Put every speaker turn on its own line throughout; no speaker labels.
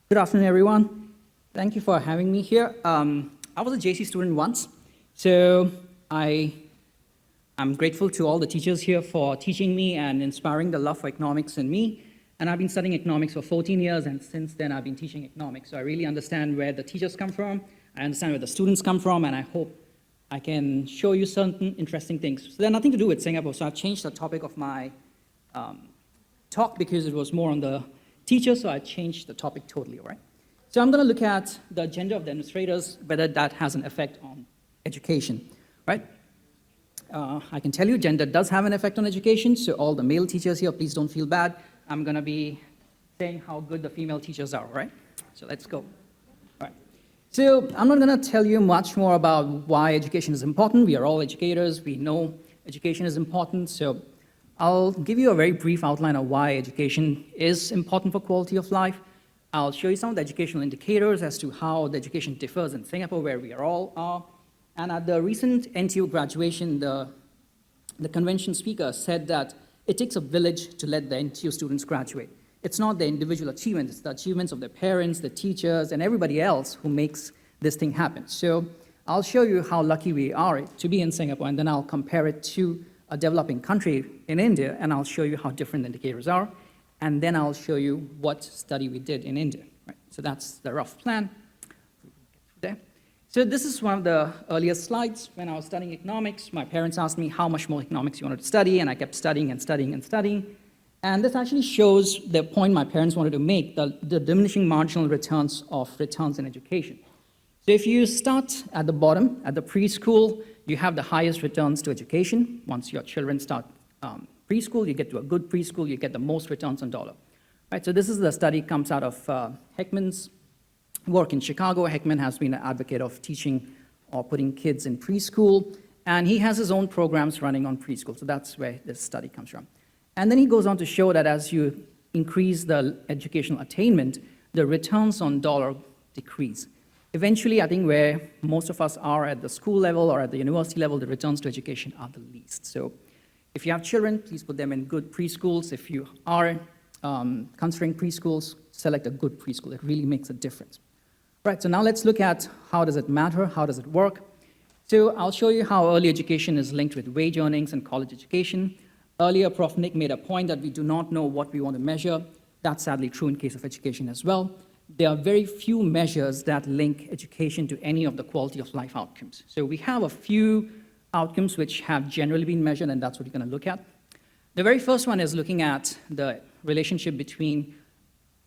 Good afternoon, everyone. Thank you for having me here. I was a JC student once, so I'm grateful to all the teachers here for teaching me and inspiring the love for economics in me. And I've been studying economics for 14 years, and since then I've been teaching economics. So I really understand where the teachers come from, I understand where the students come from, and I hope I can show you certain interesting things. So they're nothing to do with Singapore, so I've changed the topic of my talk because it was more on the teacher, so I changed the topic totally, all right? So I'm going to look at the gender of the administrators, whether that has an effect on education, right? I can tell you gender does have an effect on education, so all the male teachers here, please don't feel bad. I'm going to be saying how good the female teachers are, right? So let's go. All right. So I'm not going to tell you much more about why education is important. We are all educators. We know education is important, so I'll give you a very brief outline of why education is important for quality of life. I'll show you some of the educational indicators as to how the education differs in Singapore, where we all are. And at the recent NTU graduation, the convention speaker said that it takes a village to let the NTU students graduate. It's not the individual achievements, it's the achievements of their parents, the teachers, and everybody else who makes this thing happen. So I'll show you how lucky we are to be in Singapore, and then I'll compare it to a developing country in India, and I'll show you how different the indicators are, and then I'll show you what study we did in India. Right? So that's the rough plan. There. So this is one of the earliest slides. When I was studying economics, my parents asked me how much more economics you wanted to study, and I kept studying and studying and studying. And this actually shows the point my parents wanted to make, the diminishing marginal returns in education. So if you start at the bottom, at the preschool, you have the highest returns to education. Once your children start preschool, you get to a good preschool, you get the most returns on dollar. Right, so this is the study comes out of Heckman's work in Chicago. Heckman has been an advocate of teaching or putting kids in preschool, and he has his own programs running on preschool. So that's where this study comes from. And then he goes on to show that as you increase the educational attainment, the returns on dollar decrease. Eventually, I think where most of us are at the school level or at the university level, the returns to education are the least. So if you have children, please put them in good preschools. If you are considering preschools, select a good preschool. It really makes a difference. Right, so now let's look at how does it matter, how does it work. So I'll show you how early education is linked with wage earnings and college education. Earlier, Prof. Nick made a point that we do not know what we want to measure. That's sadly true in case of education as well. There are very few measures that link education to any of the quality of life outcomes. So we have a few outcomes which have generally been measured, and that's what we're going to look at. The very first one is looking at the relationship between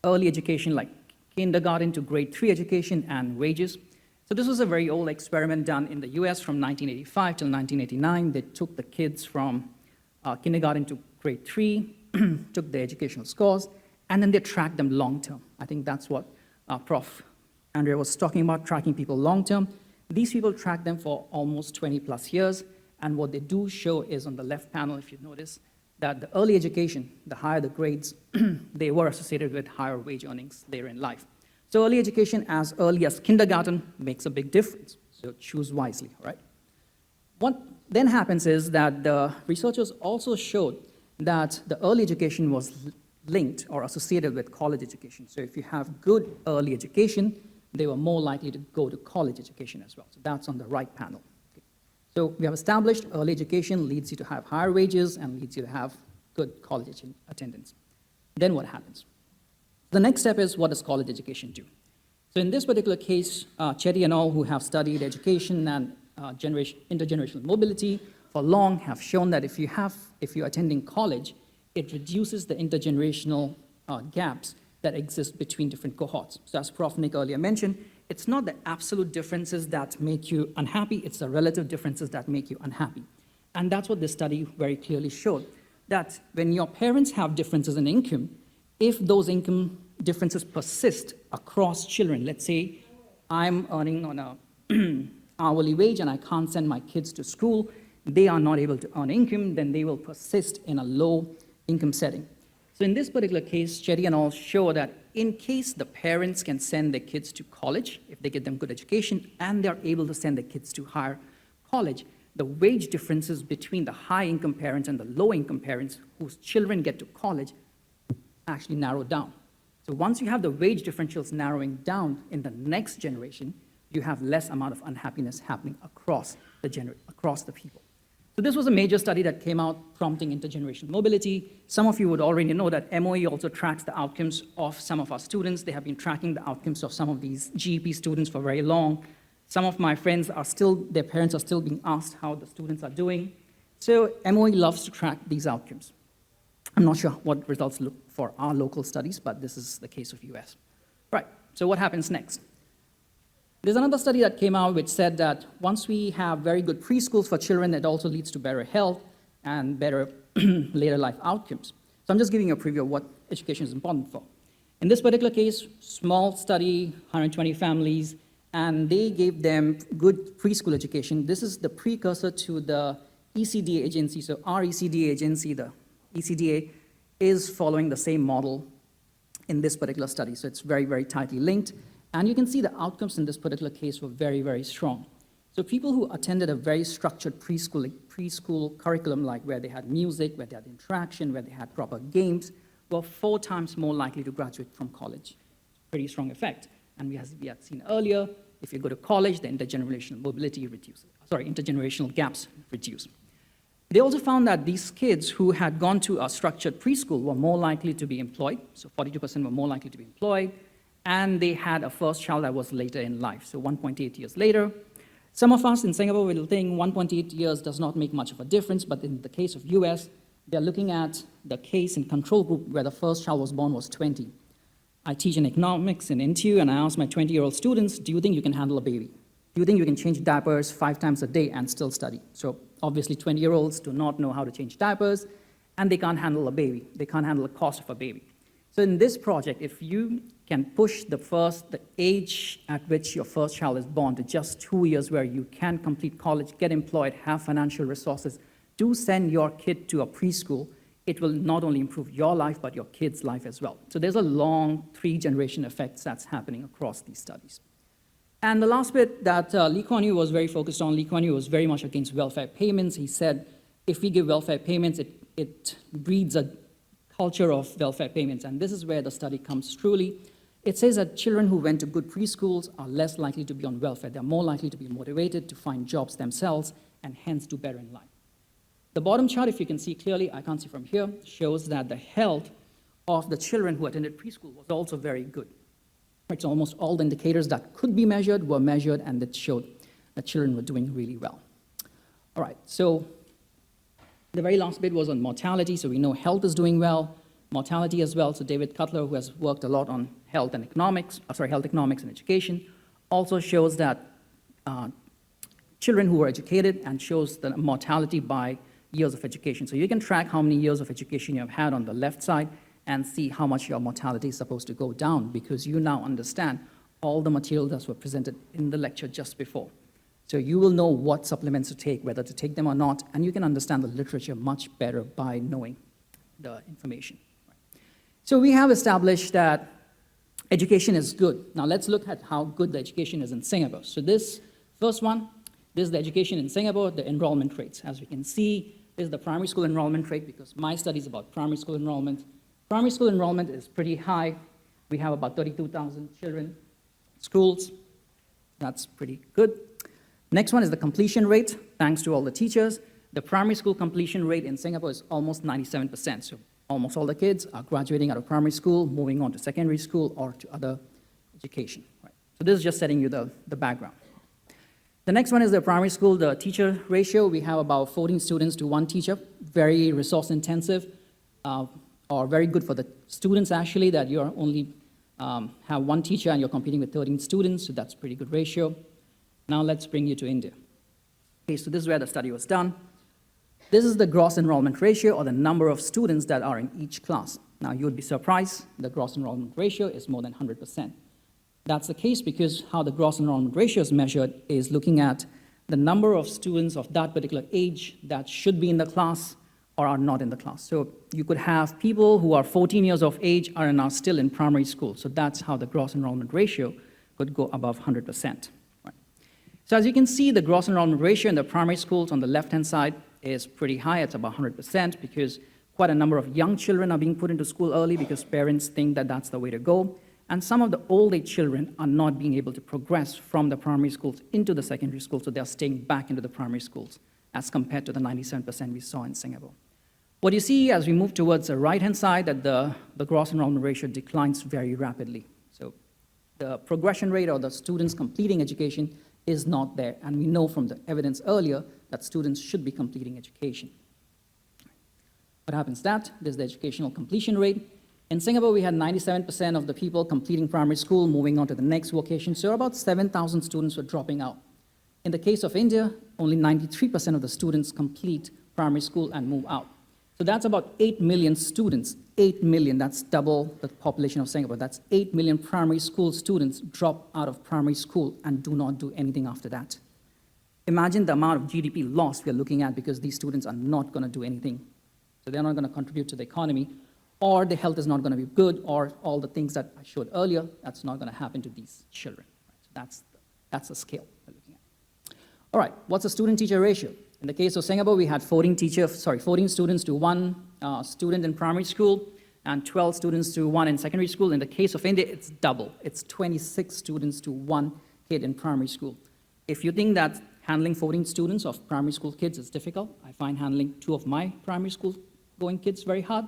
early education, like kindergarten to grade 3 education, and wages. So this was a very old experiment done in the US from 1985 till 1989. They took the kids from kindergarten to grade 3, took their educational scores, and then they tracked them long-term. I think that's what Prof. Andrea was talking about, tracking people long-term. These people track them for almost 20 plus years, and what they do show is on the left panel, if you notice, that the early education, the higher the grades, they were associated with higher wage earnings later in life. So early education as early as kindergarten makes a big difference, so choose wisely, all right? What then happens is that the researchers also showed that the early education was linked or associated with college education. So if you have good early education, they were more likely to go to college education as well. So that's on the right panel. Okay. So we have established early education leads you to have higher wages and leads you to have good college attendance. Then what happens? The next step is, what does college education do? So in this particular case, Chetty and all who have studied education and intergenerational mobility for long have shown that if you're attending college, it reduces the intergenerational gaps that exist between different cohorts. So as Prof. Nick earlier mentioned, it's not the absolute differences that make you unhappy, it's the relative differences that make you unhappy. And that's what this study very clearly showed, that when your parents have differences in income, if those income differences persist across children, let's say I'm earning on a hourly wage and I can't send my kids to school, they are not able to earn income, then they will persist in a low income setting. So in this particular case, Chetty and all show that in case the parents can send their kids to college, if they get them good education, and they're able to send their kids to higher college, the wage differences between the high-income parents and the low-income parents whose children get to college actually narrow down. So once you have the wage differentials narrowing down in the next generation, you have less amount of unhappiness happening across the people. So this was a major study that came out prompting intergenerational mobility. Some of you would already know that MOE also tracks the outcomes of some of our students. They have been tracking the outcomes of some of these GEP students for very long. Some of my friends are still, their parents are still being asked how the students are doing. So MOE loves to track these outcomes. I'm not sure what results look for our local studies, but this is the case of US. Right, so what happens next? There's another study that came out which said that once we have very good preschools for children, it also leads to better health and better later life outcomes. So I'm just giving you a preview of what education is important for. In this particular case, small study, 120 families, and they gave them good preschool education. This is the precursor to the ECDA agency. So our ECDA agency, the ECDA, is following the same model in this particular study. So it's very, very tightly linked. And you can see the outcomes in this particular case were very, very strong. So people who attended a very structured preschool curriculum, like where they had music, where they had interaction, where they had proper games, were 4 times more likely to graduate from college. Pretty strong effect. And as we had seen earlier, if you go to college, the intergenerational mobility reduces. Intergenerational gaps reduce. They also found that these kids who had gone to a structured preschool were more likely to be employed. So 42% were more likely to be employed. And they had a first child that was later in life, so 1.8 years later. Some of us in Singapore will think 1.8 years does not make much of a difference, but in the case of US, they're looking at the case in control group where the first child was born was 20. I teach in economics in NTU, and I asked my 20-year-old students, do you think you can handle a baby? Do you think you can change diapers 5 times a day and still study? So obviously 20-year-olds do not know how to change diapers, and they can't handle a baby. They can't handle the cost of a baby. So in this project, if you can push the age at which your first child is born to just 2 years where you can complete college, get employed, have financial resources, do send your kid to a preschool. It will not only improve your life, but your kid's life as well. So there's a long 3-generation effect that's happening across these studies. And the last bit that Lee Kuan Yew was very focused on, Lee Kuan Yew was very much against welfare payments. He said, if we give welfare payments, it breeds a culture of welfare payments. And this is where the study comes truly. It says that children who went to good preschools are less likely to be on welfare. They're more likely to be motivated to find jobs themselves and hence do better in life. The bottom chart, if you can see clearly, I can't see from here, shows that the health of the children who attended preschool was also very good. It's almost all the indicators that could be measured were measured, and it showed that children were doing really well. All right, so the very last bit was on mortality. So we know health is doing well, mortality as well. So David Cutler, who has worked a lot on health economics and education, also shows that children who were educated and shows the mortality by years of education. So you can track how many years of education you have had on the left side and see how much your mortality is supposed to go down, because you now understand all the material that were presented in the lecture just before. So you will know what supplements to take, whether to take them or not, and you can understand the literature much better by knowing the information. So we have established that education is good. Now let's look at how good the education is in Singapore. So this first one, this is the education in Singapore, the enrollment rates. As we can see, this is the primary school enrollment rate, because my study is about primary school enrollment. Primary school enrollment is pretty high. We have about 32,000 children in schools. That's pretty good. Next one is the completion rate, thanks to all the teachers. The primary school completion rate in Singapore is almost 97%. So almost all the kids are graduating out of primary school, moving on to secondary school or to other education. Right. So this is just setting you the background. The next one is the primary school, the teacher ratio. We have about 14 students to 1 teacher, very resource intensive, or very good for the students actually, that you only have 1 teacher and you're competing with 13 students, so that's a pretty good ratio. Now let's bring you to India. Okay, so this is where the study was done. This is the gross enrollment ratio, or the number of students that are in each class. Now you would be surprised, the gross enrollment ratio is more than 100%. That's the case because how the gross enrollment ratio is measured is looking at the number of students of that particular age that should be in the class or are not in the class. So you could have people who are 14 years of age are now still in primary school. So that's how the gross enrollment ratio could go above 100%. Right. So as you can see, the gross enrollment ratio in the primary schools on the left-hand side is pretty high. It's about 100% because Quite a number of young children are being put into school early because parents think that that's the way to go. And some of the old age children are not being able to progress from the primary schools into the secondary schools, so they're staying back into the primary schools as compared to the 97% we saw in Singapore. What you see as we move towards the right-hand side, that the gross enrollment ratio declines very rapidly. So the progression rate or the students completing education is not there. And we know from the evidence earlier that students should be completing education. What happens that? There's the educational completion rate. In Singapore, we had 97% of the people completing primary school, moving on to the next vocation. So about 7,000 students were dropping out. In the case of India, only 93% of the students complete primary school and move out. So that's about 8 million students. 8 million, that's double the population of Singapore. That's 8 million primary school students drop out of primary school and do not do anything after that. Imagine the amount of GDP loss we're looking at because these students are not going to do anything. So they're not going to contribute to the economy, or the health is not going to be good, or all the things that I showed earlier, that's not going to happen to these children. So that's the scale we're looking at. All right, what's the student-teacher ratio? In the case of Singapore, we had 14 students to 1 student in primary school and 12 students to 1 in secondary school. In the case of India, it's double. It's 26 students to 1 kid in primary school. If you think that handling 14 students of primary school kids is difficult, I find handling 2 of my primary school going kids very hard.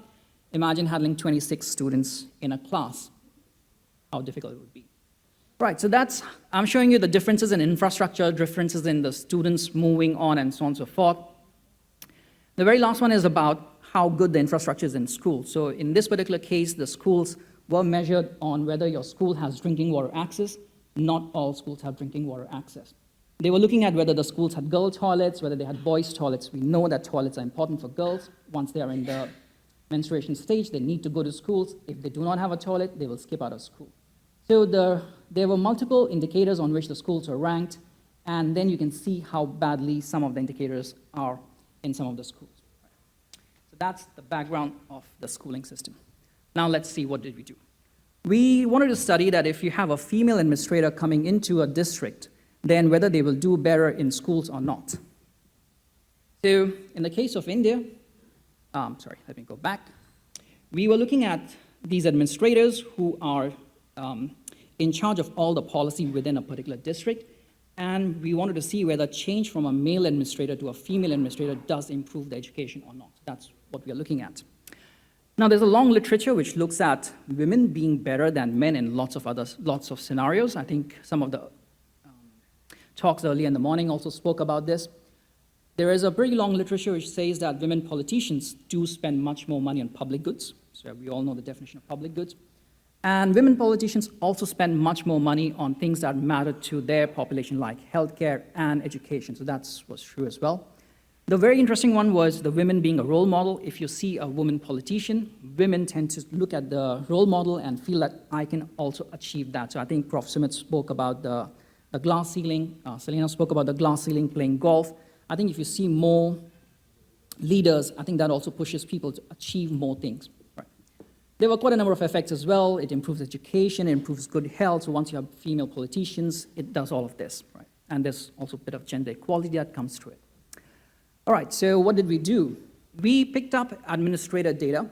Imagine handling 26 students in a class, how difficult it would be. Right, so I'm showing you the differences in infrastructure, differences in the students moving on and so on and so forth. The very last one is about how good the infrastructure is in school. So in this particular case, the schools were measured on whether your school has drinking water access. Not all schools have drinking water access. They were looking at whether the schools had girl toilets, whether they had boys toilets. We know that toilets are important for girls. Once they are in the menstruation stage, they need to go to schools. If they do not have a toilet, they will skip out of school. So there were multiple indicators on which the schools are ranked, and then you can see how badly some of the indicators are in some of the schools. So that's the background of the schooling system. Now let's see, what did we do? We wanted to study that if you have a female administrator coming into a district, then whether they will do better in schools or not. So in the case of India, let me go back. We were looking at these administrators who are in charge of all the policy within a particular district, and we wanted to see whether change from a male administrator to a female administrator does improve the education or not. That's what we are looking at. Now, there's a long literature which looks at women being better than men in lots of scenarios. I think some of the talks early in the morning also spoke about this. There is a pretty long literature which says that women politicians do spend much more money on public goods. So we all know the definition of public goods. And women politicians also spend much more money on things that matter to their population, like healthcare and education. So that was true as well. The very interesting one was the women being a role model. If you see a woman politician, women tend to look at the role model and feel that I can also achieve that. So I think Prof. Sumit spoke about the glass ceiling. Selena spoke about the glass ceiling, playing golf. I think if you see more leaders, I think that also pushes people to achieve more things. Right. There were quite a number of effects as well. It improves education, it improves good health. So once you have female politicians, it does all of this. Right? And there's also a bit of gender equality that comes to it. All right, so what did we do? We picked up administrator data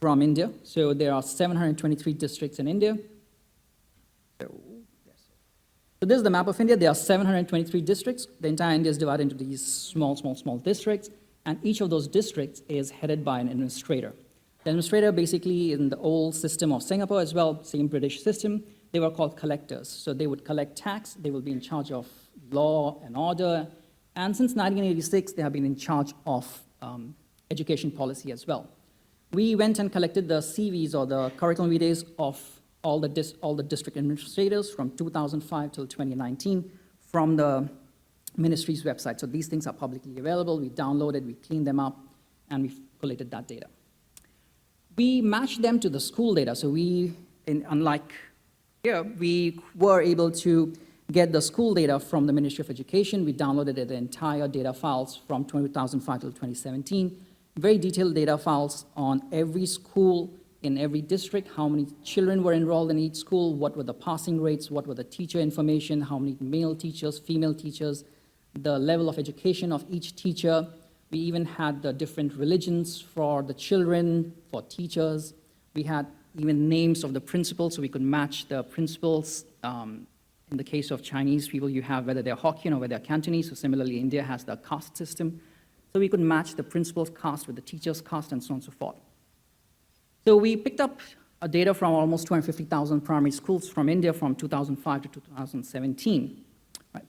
from India. So there are 723 districts in India. So this is the map of India. There are 723 districts. The entire India is divided into these small districts, and each of those districts is headed by an administrator. The administrator basically, in the old system of Singapore as well, same British system, they were called collectors. So they would collect tax, they will be in charge of law and order, and since 1986, they have been in charge of education policy as well. We went and collected the CVs, or the curriculum vitaes, of all the district administrators from 2005 till 2019 from the ministry's website. So these things are publicly available. We downloaded, we cleaned them up, and we collated that data. We matched them to the school data. So unlike here, we were able to get the school data from the Ministry of Education. We downloaded the entire data files from 2005 till 2017. Very detailed data files on every school in every district, how many children were enrolled in each school, what were the passing rates, what were the teacher information, how many male teachers, female teachers, the level of education of each teacher, We even had the different religions for the children, for teachers. We had even names of the principals, so we could match the principals. In the case of Chinese people, you have whether they're Hokkien or whether they're Cantonese. So similarly, India has the caste system. So we could match the principal's caste with the teacher's caste and so on and so forth. So we picked up data from almost 250,000 primary schools from India from 2005 to 2017. Right.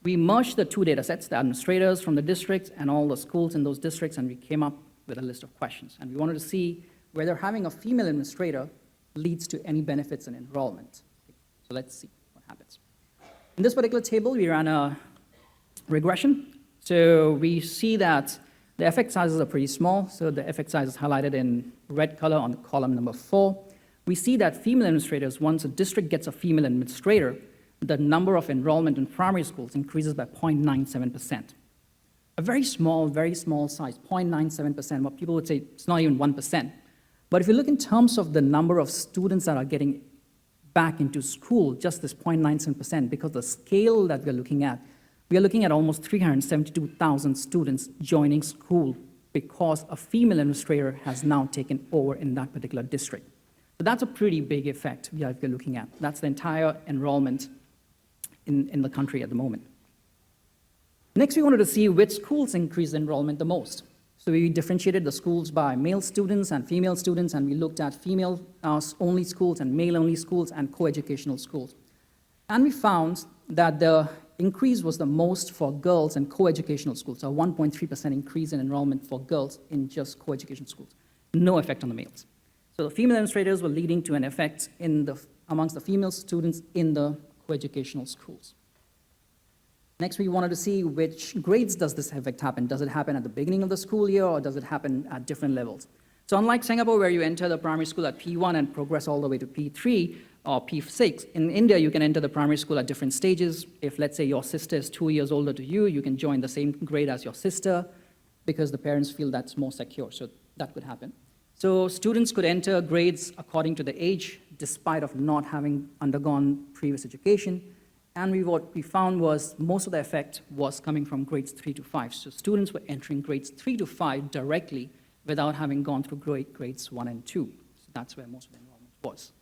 We merged the two data sets, the administrators from the districts and all the schools in those districts, and we came up with a list of questions. And we wanted to see whether having a female administrator leads to any benefits in enrollment. Okay. So let's see what happens. In this particular table, we ran a regression. So we see that the effect sizes are pretty small. So the effect size is highlighted in red color on column number 4. We see that female administrators, once a district gets a female administrator, the number of enrollment in primary schools increases by 0.97%. A very small size, 0.97%, what people would say it's not even 1%. But if you look in terms of the number of students that are getting back into school, just this 0.97%, because the scale that we're looking at, we are looking at almost 372,000 students joining school because a female administrator has now taken over in that particular district. So that's a pretty big effect we are looking at. That's the entire enrollment in the country at the moment. Next, we wanted to see which schools increase enrollment the most. So we differentiated the schools by male students and female students, and we looked at female-only schools and male-only schools and coeducational schools. And we found that the increase was the most for girls and coeducational schools, so a 1.3% increase in enrollment for girls in just coeducation schools. No effect on the males. So the female administrators were leading to an effect amongst the female students in the coeducational schools. Next, we wanted to see which grades does this effect happen. Does it happen at the beginning of the school year, or does it happen at different levels? So unlike Singapore, where you enter the primary school at P1 and progress all the way to P3 or P6, in India, you can enter the primary school at different stages. If, let's say, your sister is 2 years older to you, you can join the same grade as your sister because the parents feel that's more secure. So that could happen. So students could enter grades according to the age, despite of not having undergone previous education. And what we found was most of the effect was coming from grades 3 to 5. So students were entering grades 3 to 5 directly without having gone through grades 1 and 2. So that's where most of the enrollment was.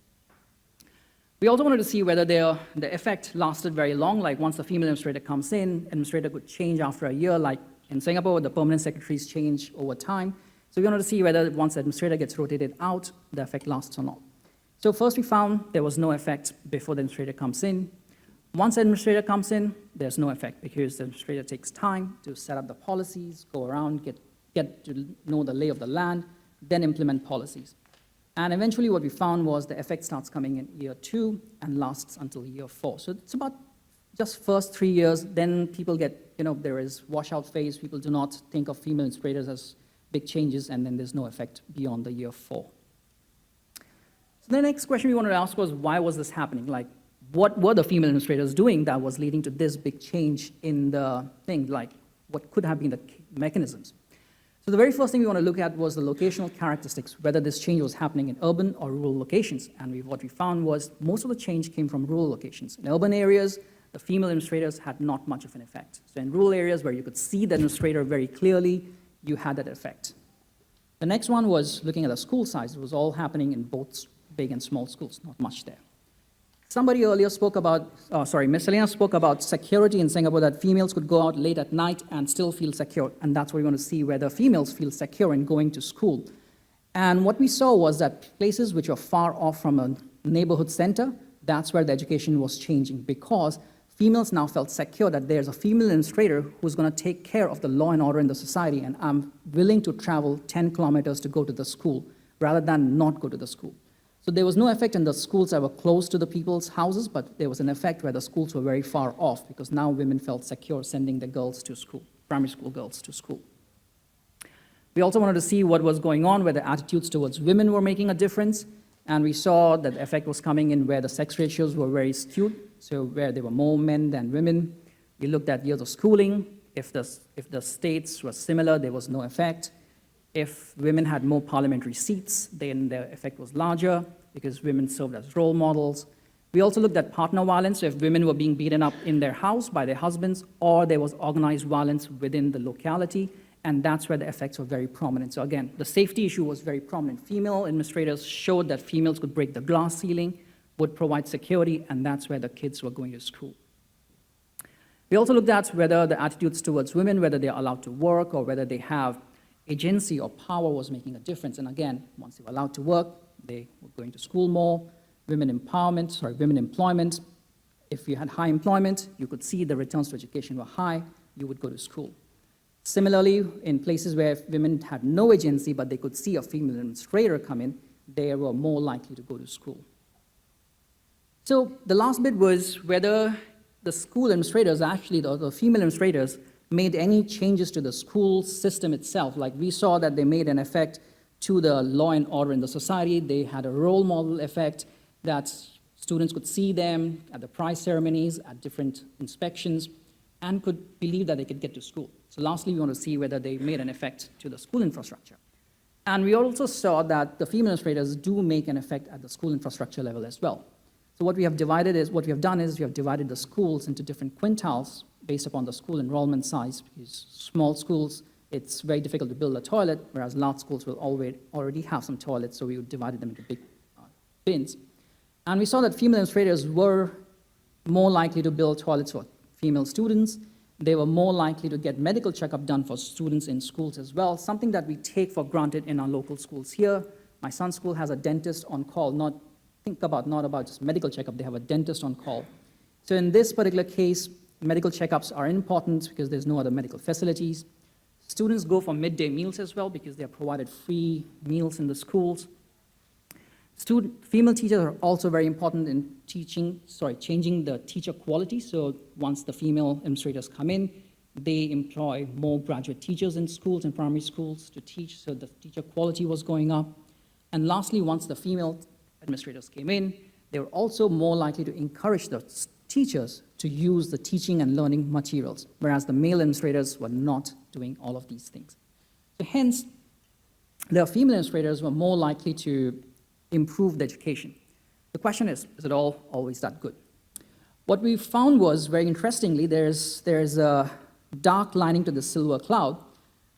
We also wanted to see whether the effect lasted very long, like once the female administrator comes in, administrator could change after a year, like in Singapore, the permanent secretaries change over time. So we wanted to see whether once the administrator gets rotated out, the effect lasts or not. So first we found there was no effect before the administrator comes in. Once the administrator comes in, there's no effect because the administrator takes time to set up the policies, go around, get to know the lay of the land, then implement policies. And eventually what we found was the effect starts coming in year 2 and lasts until year 4. So it's about just first 3 years, then people get, there is washout phase, people do not think of female administrators as big changes, and then there's no effect beyond the year 4. So the next question we wanted to ask was, why was this happening? Like, what were the female administrators doing that was leading to this big change in the thing? Like, what could have been the mechanisms? So the very first thing we want to look at was the locational characteristics, whether this change was happening in urban or rural locations. And what we found was most of the change came from rural locations. In urban areas, the female administrators had not much of an effect. So in rural areas where you could see the administrator very clearly, you had that effect. The next one was looking at the school size. It was all happening in both big and small schools, not much there. Somebody earlier spoke about, Ms. Selena spoke about security in Singapore, that females could go out late at night and still feel secure. And that's what we want to see, whether females feel secure in going to school. And what we saw was that places which are far off from a neighborhood center, that's where the education was changing, because females now felt secure that there's a female administrator who's going to take care of the law and order in the society, and I'm willing to travel 10 kilometers to go to the school rather than not go to the school. So there was no effect in the schools that were close to the people's houses, but there was an effect where the schools were very far off because now women felt secure sending their girls to school, primary school girls to school. We also wanted to see what was going on, where the attitudes towards women were making a difference, and we saw that the effect was coming in where the sex ratios were very skewed, so where there were more men than women. We looked at years of schooling. If the states were similar, there was no effect. If women had more parliamentary seats, then the effect was larger because women served as role models. We also looked at partner violence, so if women were being beaten up in their house by their husbands, or there was organized violence within the locality, and that's where the effects were very prominent. So again, the safety issue was very prominent. Female administrators showed that females could break the glass ceiling, would provide security, and that's where the kids were going to school. We also looked at whether the attitudes towards women, whether they're allowed to work or whether they have agency or power was making a difference. And again, once they were allowed to work, they were going to school more. Women employment. If you had high employment, you could see the returns to education were high, you would go to school. Similarly, in places where women had no agency, but they could see a female administrator come in, they were more likely to go to school. So the last bit was whether the school administrators, actually the female administrators, made any changes to the school system itself. Like we saw that they made an effect to the law and order in the society. They had a role model effect that students could see them at the prize ceremonies, at different inspections, and could believe that they could get to school. So lastly, we want to see whether they made an effect to the school infrastructure. And we also saw that the female administrators do make an effect at the school infrastructure level as well. So what we have divided the schools into different quintiles based upon the school enrollment size, because small schools, it's very difficult to build a toilet, whereas large schools will already have some toilets, so we divided them into big bins. And we saw that female administrators were more likely to build toilets for female students. They were more likely to get medical checkup done for students in schools as well, something that we take for granted in our local schools here. My son's school has a dentist on call, not about just medical checkup, they have a dentist on call. So in this particular case, medical checkups are important because there's no other medical facilities. Students go for midday meals as well because they are provided free meals in the schools. Female teachers are also very important in changing the teacher quality. So once the female administrators come in, they employ more graduate teachers in schools and primary schools to teach, so the teacher quality was going up. And lastly, once the female administrators came in, they were also more likely to encourage the teachers to use the teaching and learning materials, whereas the male administrators were not doing all of these things. So hence, the female administrators were more likely to improve the education. The question is it always that good? What we found was, very interestingly, there's a dark lining to the silver cloud,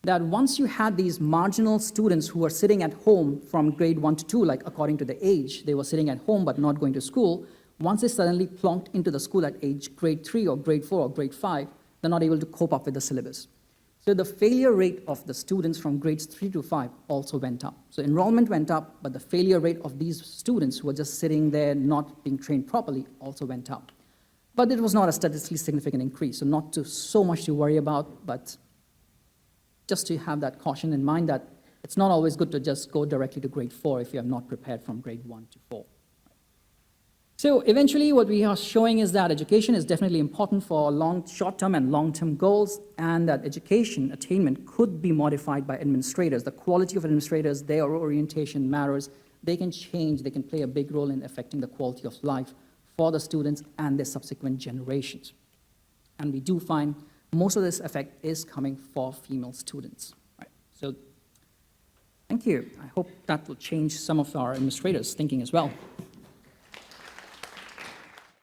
that once you had these marginal students who were sitting at home from grade 1 to 2, like according to the age, they were sitting at home but not going to school, once they suddenly plonked into the school at age grade 3 or grade 4 or grade 5, they're not able to cope up with the syllabus. So the failure rate of the students from grades 3 to 5 also went up. So enrollment went up, but the failure rate of these students who were just sitting there not being trained properly also went up. But it was not a statistically significant increase, so not so much to worry about, but just to have that caution in mind that it's not always good to just go directly to grade 4 if you are not prepared from grade 1 to 4. So eventually what we are showing is that education is definitely important for short-term and long-term goals, and that education attainment could be modified by administrators. The quality of administrators, their orientation matters. They can change, they can play a big role in affecting the quality of life for the students and their subsequent generations. And we do find most of this effect is coming for female students. Right. So thank you. I hope that will change some of our administrators' thinking as well.